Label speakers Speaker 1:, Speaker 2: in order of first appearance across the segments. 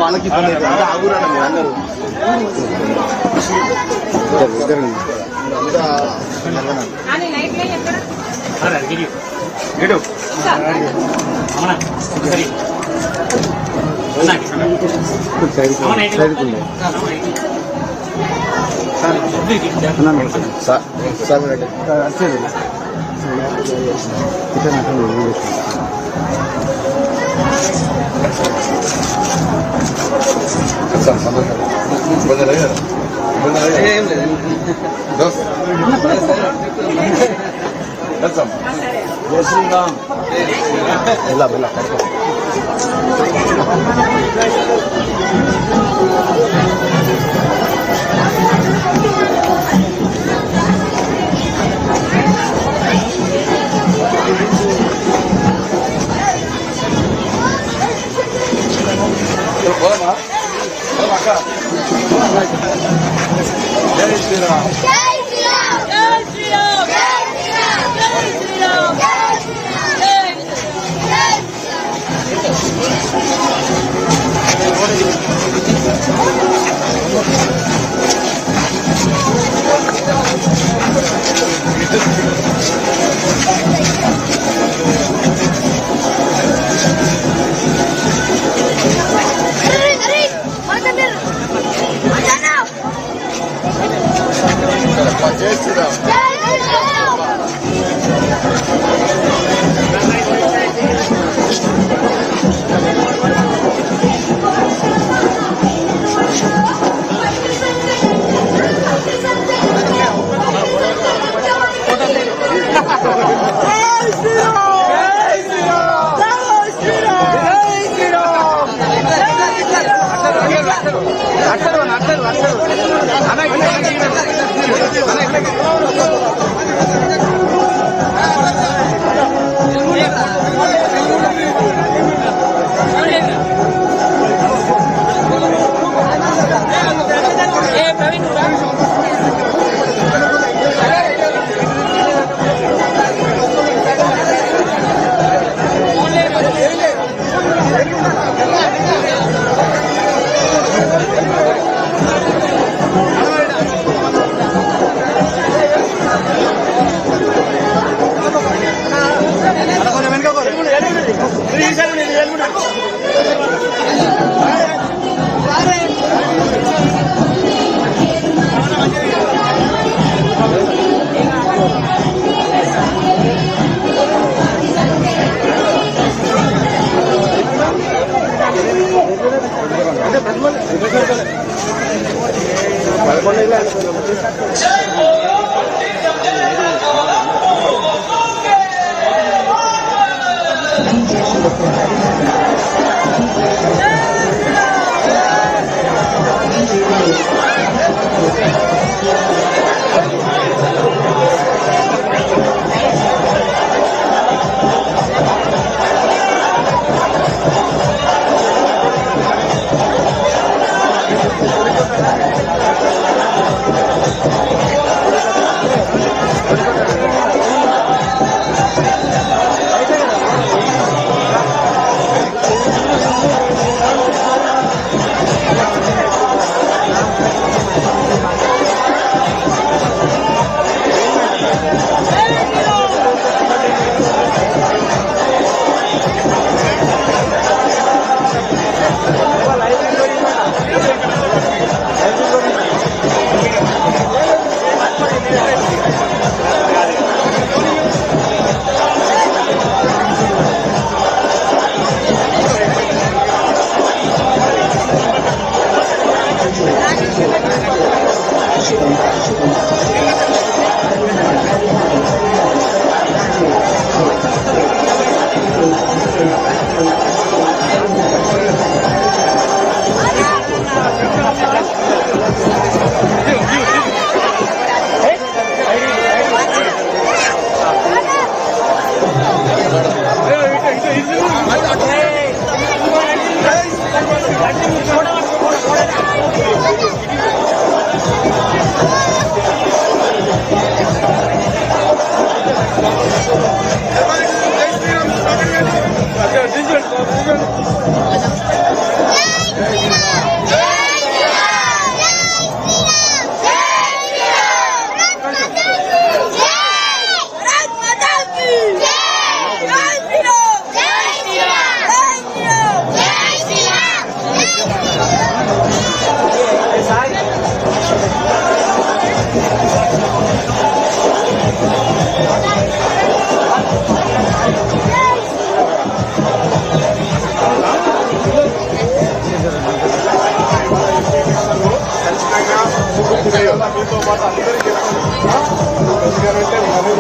Speaker 1: వాళ్ళకి ఆగురాడు
Speaker 2: అక్కడ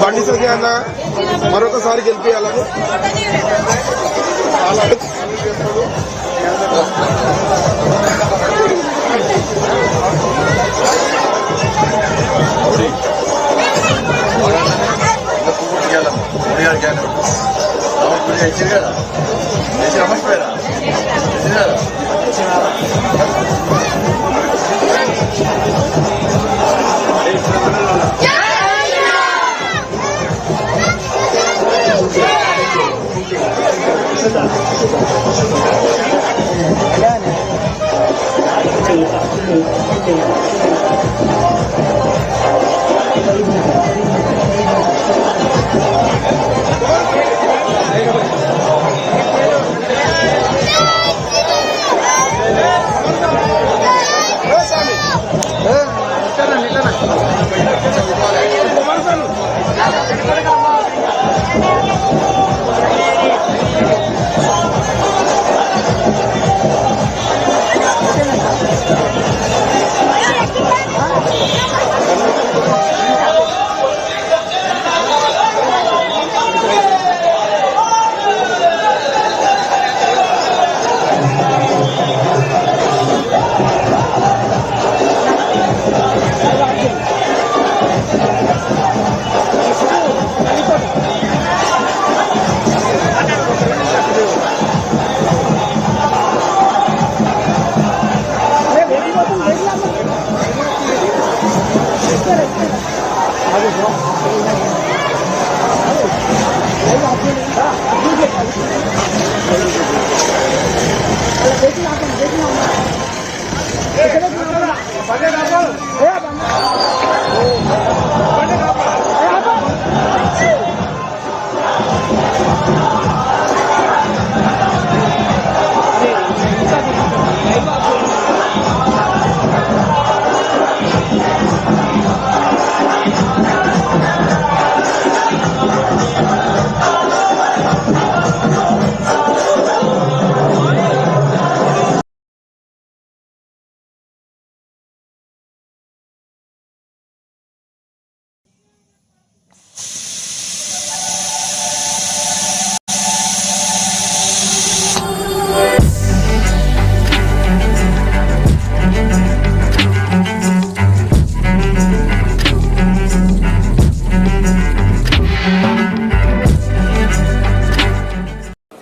Speaker 2: బండి సంజయ్ అన్న మరొకసారి గెలిపియాలని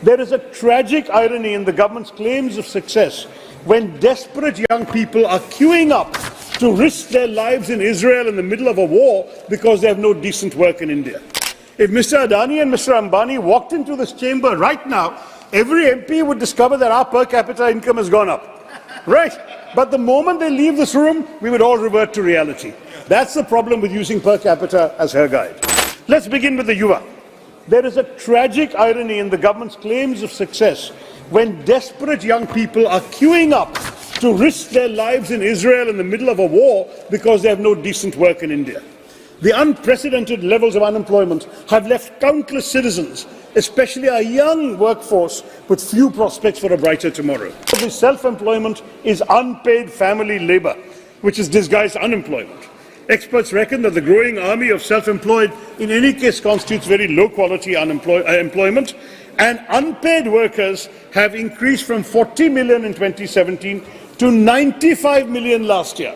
Speaker 3: There is a tragic irony in the government's claims of success when desperate young people are queuing up to risk their lives in Israel in the middle of a war because they have no decent work in India. If Mr. Adani and Mr. Ambani walked into this chamber right now, every MP would discover that our per capita income has gone up. Right? But the moment they leave this room, we would all revert to reality. That's the problem with using per capita as her guide. Let's begin with the Yuva. There is a tragic irony in the government's claims of success when desperate young people are queuing up to risk their lives in Israel in the middle of a war because they have no decent work in India. The unprecedented levels of unemployment have left countless citizens, especially our young workforce, with few prospects for a brighter tomorrow. The self-employment is unpaid family labour, which is disguised unemployment. Experts reckon that the growing army of self-employed in any case constitutes very low-quality employment, and unpaid workers have increased from 40 million in 2017 to 95 million last year.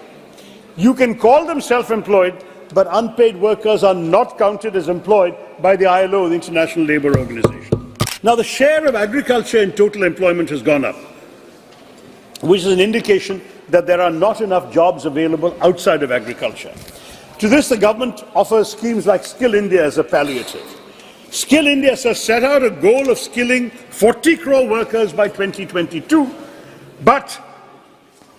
Speaker 3: You can call them self-employed, but unpaid workers are not counted as employed by the ILO, the International Labour Organization. Now, the share of agriculture in total employment has gone up, which is an indication that there are not enough jobs available outside of agriculture. To this, the government offers schemes like Skill India as a palliative. Skill India has set out a goal of skilling 40 crore workers by 2022, but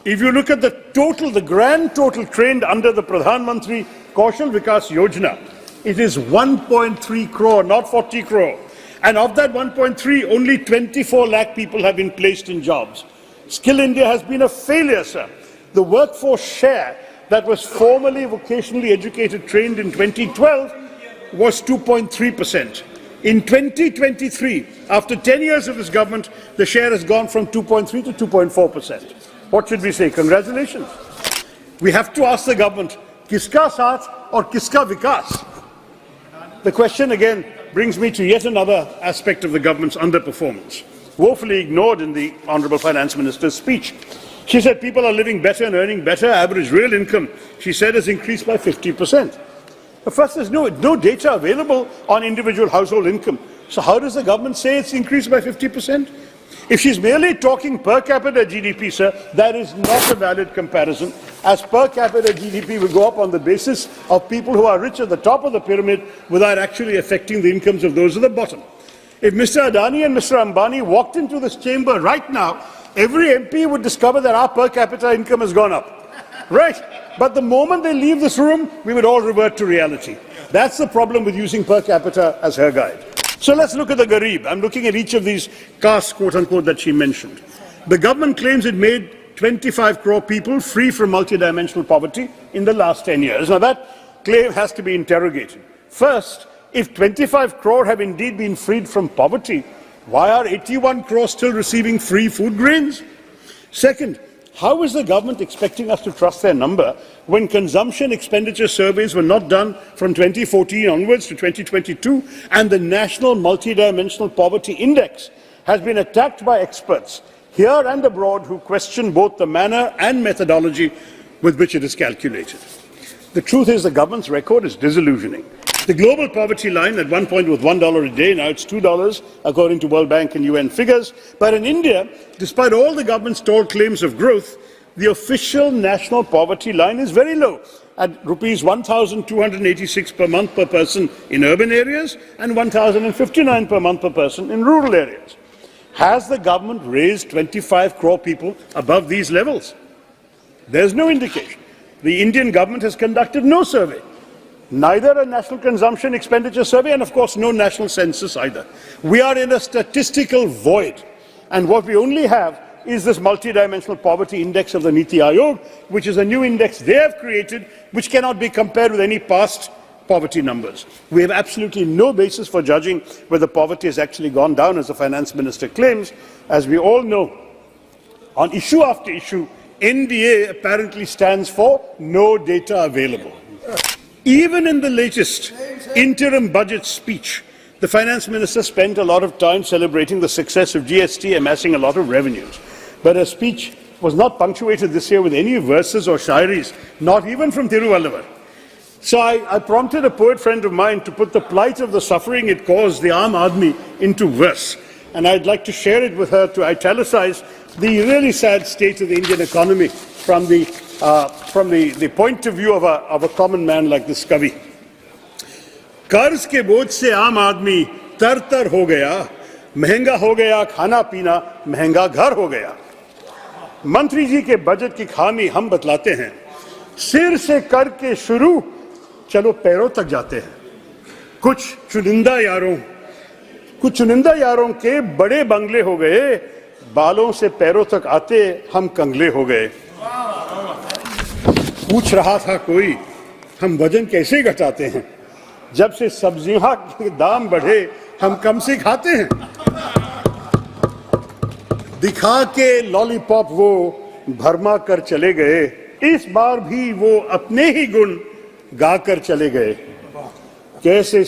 Speaker 3: if you look at the grand total trained under the Pradhan Mantri Kaushal Vikas Yojana, it is 1.3 crore, not 40 crore. And of that 1.3, only 24 lakh people have been placed in jobs. Skill India has been a failure, sir. The workforce share that was formerly vocationally educated trained in 2012 was 2.3%. In 2023, after 10 years of this government, the share has gone from 2.3 to 2.4%. What should we say? Congratulations. We have to ask the government, kiska saath or kiska vikas? The question again brings me to yet another aspect of the government's underperformance, woefully ignored in the Honourable Finance Minister's speech. She said people are living better and earning better. Average real income, she said, has increased by 50%. But first, there's no data available on individual household income. So how does the government say it's increased by 50%? If she's merely talking per capita GDP, sir, that is not a valid comparison, as per capita GDP will go up on the basis of people who are rich at the top of the pyramid without actually affecting the incomes of those at the bottom. If Mr. Adani and Mr. Ambani walked into this chamber right now, every MP would discover that our per capita income has gone up. Right? But the moment they leave this room, we would all revert to reality. That's the problem with using per capita as her guide. So let's look at the Garib. I'm looking at each of these castes, quote-unquote, that she mentioned. The government claims it made 25 crore people free from multidimensional poverty in the last 10 years. Now, that claim has to be interrogated. First, if 25 crore have indeed been freed from poverty, why are 81 crore still receiving free food grains? Second, how is the government expecting us to trust their number when consumption expenditure surveys were not done from 2014 onwards to 2022, and the National Multidimensional Poverty Index has been attacked by experts here and abroad who question both the manner and methodology with which it is calculated? The truth is the government's record is disillusioning. The global poverty line at one point was $1 a day, now it's $2, according to World Bank and UN figures. But in India, despite all the government's tall claims of growth, the official national poverty line is very low, at rupees 1,286 per month per person in urban areas and 1,059 per month per person in rural areas. Has the government raised 25 crore people above these levels? There's no indication. The Indian government has conducted no survey. Neither a national consumption expenditure survey, and of course no national census either. We are in a statistical void, and what we only have is this multidimensional poverty index of the Niti Aayog, which is a new index they have created, which cannot be compared with any past poverty numbers. We have absolutely no basis for judging whether poverty has actually gone down, as the finance minister claims. As we all know, on issue after issue, NDA apparently stands for no data available. Even in the latest interim budget speech, the finance minister spent a lot of time celebrating the success of GST amassing a lot of revenues. But her speech was not punctuated this year with any verses or shairis, not even from Tiruvalluvar. So I prompted a poet friend of mine to put the plight of the suffering it caused the Aam Aadmi into verse. and I'd like to share it with her to italicize the really sad state of the Indian economy from the point of view of a common man like this Kavi. कर्ज के बोझ से आम आदमी तर-तर हो गया, महंगा हो गया खाना पीना, महंगा घर हो गया। मंत्री जी के बजट की खामी हम बतलाते हैं, सिर से करके शुरू चलो पैरों तक जाते हैं। कुछ चुनिंदा यारों के बड़े बंगले हो गए, बालों से पैरों तक आते हम कंगले हो गए। पूछ रहा था कोई, हम वजन कैसे घटाते हैं, जब से सब्जियां के दाम बढ़े हम कम से खाते हैं। दिखा के लॉलीपॉप वो भरमा कर चले गए, इस बार भी वो अपने ही गुण गाकर चले गए। कैसे